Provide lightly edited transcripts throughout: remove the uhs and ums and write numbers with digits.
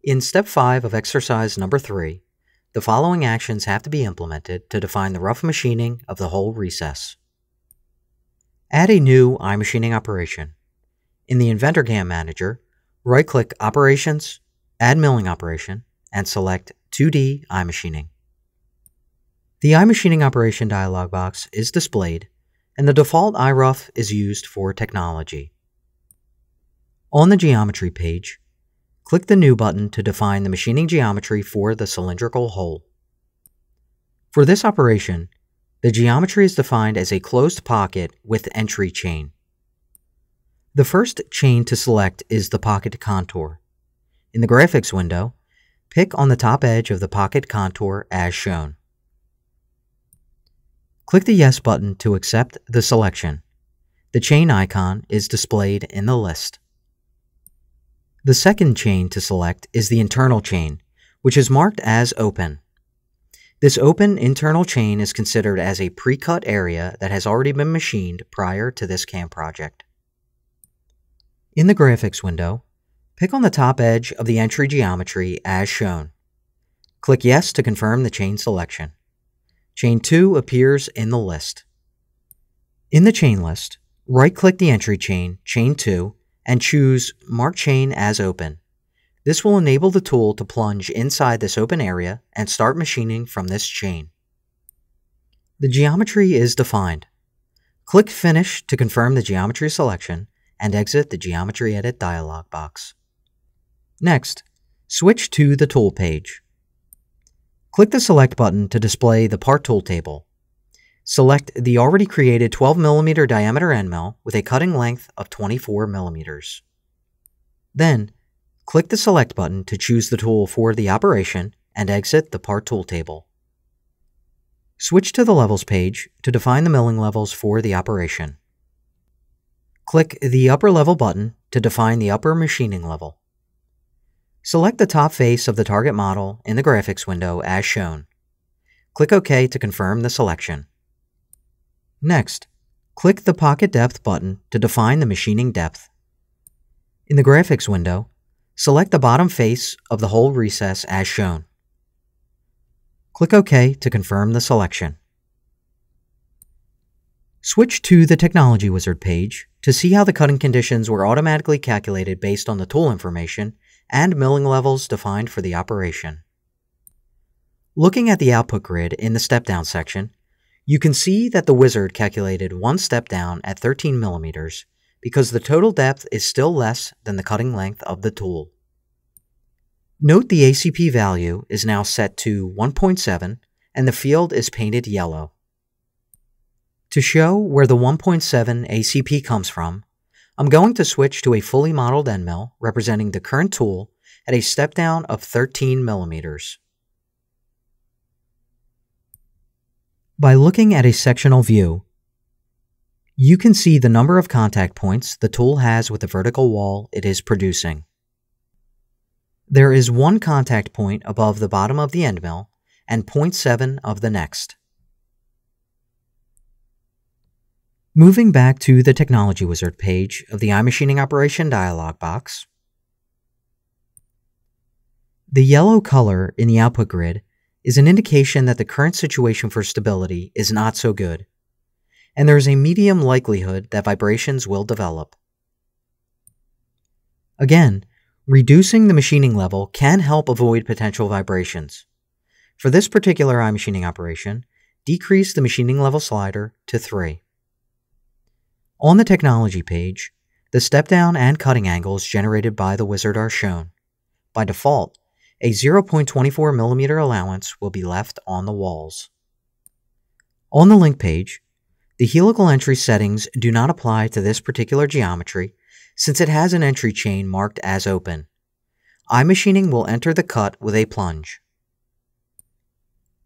In Step 5 of Exercise Number 3, the following actions have to be implemented to define the rough machining of the whole recess. Add a new iMachining operation. In the InventorCAM Manager, right-click Operations, Add Milling Operation, and select 2D iMachining. The iMachining operation dialog box is displayed, and the default iRough is used for technology. On the Geometry page, click the New button to define the machining geometry for the cylindrical hole. For this operation, the geometry is defined as a closed pocket with entry chain. The first chain to select is the pocket contour. In the Graphics window, pick on the top edge of the pocket contour as shown. Click the Yes button to accept the selection. The chain icon is displayed in the list. The second chain to select is the internal chain, which is marked as open. This open internal chain is considered as a pre-cut area that has already been machined prior to this CAM project. In the Graphics window, pick on the top edge of the entry geometry as shown. Click Yes to confirm the chain selection. Chain 2 appears in the list. In the chain list, right-click the entry chain, Chain 2, and choose Mark Chain as Open. This will enable the tool to plunge inside this open area and start machining from this chain. The geometry is defined. Click Finish to confirm the geometry selection and exit the Geometry Edit dialog box. Next, switch to the Tool page. Click the Select button to display the Part Tool table. Select the already created 12 mm diameter end mill with a cutting length of 24 mm. Then, click the Select button to choose the tool for the operation and exit the Part Tool table. Switch to the Levels page to define the milling levels for the operation. Click the Upper Level button to define the upper machining level. Select the top face of the target model in the Graphics window as shown. Click OK to confirm the selection. Next, click the Pocket Depth button to define the machining depth. In the Graphics window, select the bottom face of the whole recess as shown. Click OK to confirm the selection. Switch to the Technology Wizard page to see how the cutting conditions were automatically calculated based on the tool information and milling levels defined for the operation. Looking at the output grid in the step-down section, you can see that the wizard calculated one step down at 13 mm because the total depth is still less than the cutting length of the tool. Note the ACP value is now set to 1.7 and the field is painted yellow. To show where the 1.7 ACP comes from, I'm going to switch to a fully modeled end mill representing the current tool at a step down of 13 mm. By looking at a sectional view, you can see the number of contact points the tool has with the vertical wall it is producing. There is one contact point above the bottom of the end mill and 0.7 of the next. Moving back to the Technology Wizard page of the iMachining operation dialog box, the yellow color in the output grid is an indication that the current situation for stability is not so good, and there is a medium likelihood that vibrations will develop. Again, reducing the machining level can help avoid potential vibrations. For this particular iMachining operation, decrease the machining level slider to 3. On the Technology page, the step-down and cutting angles generated by the wizard are shown. By default, a 0.24 mm allowance will be left on the walls. On the link page, the helical entry settings do not apply to this particular geometry since it has an entry chain marked as open. iMachining will enter the cut with a plunge.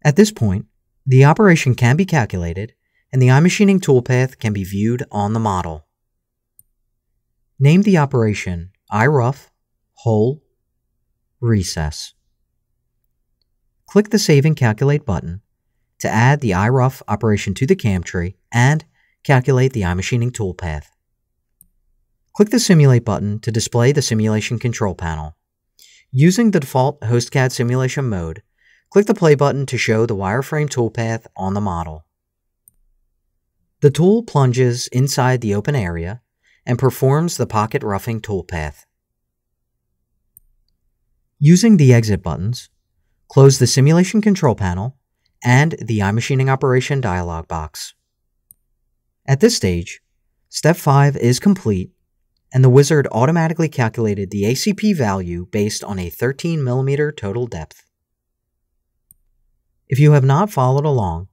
At this point, the operation can be calculated and the iMachining toolpath can be viewed on the model. Name the operation iRough Hole Recess. Click the Save and Calculate button to add the iRough operation to the CAM tree and calculate the iMachining toolpath. Click the Simulate button to display the simulation control panel. Using the default HostCAD simulation mode, click the play button to show the wireframe toolpath on the model. The tool plunges inside the open area and performs the pocket roughing toolpath. Using the exit buttons, close the simulation control panel and the iMachining operation dialog box. At this stage, Step 5 is complete and the wizard automatically calculated the ACP value based on a 13 mm total depth. If you have not followed along,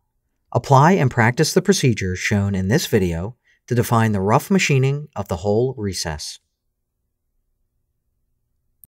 apply and practice the procedures shown in this video to define the rough machining of the whole recess.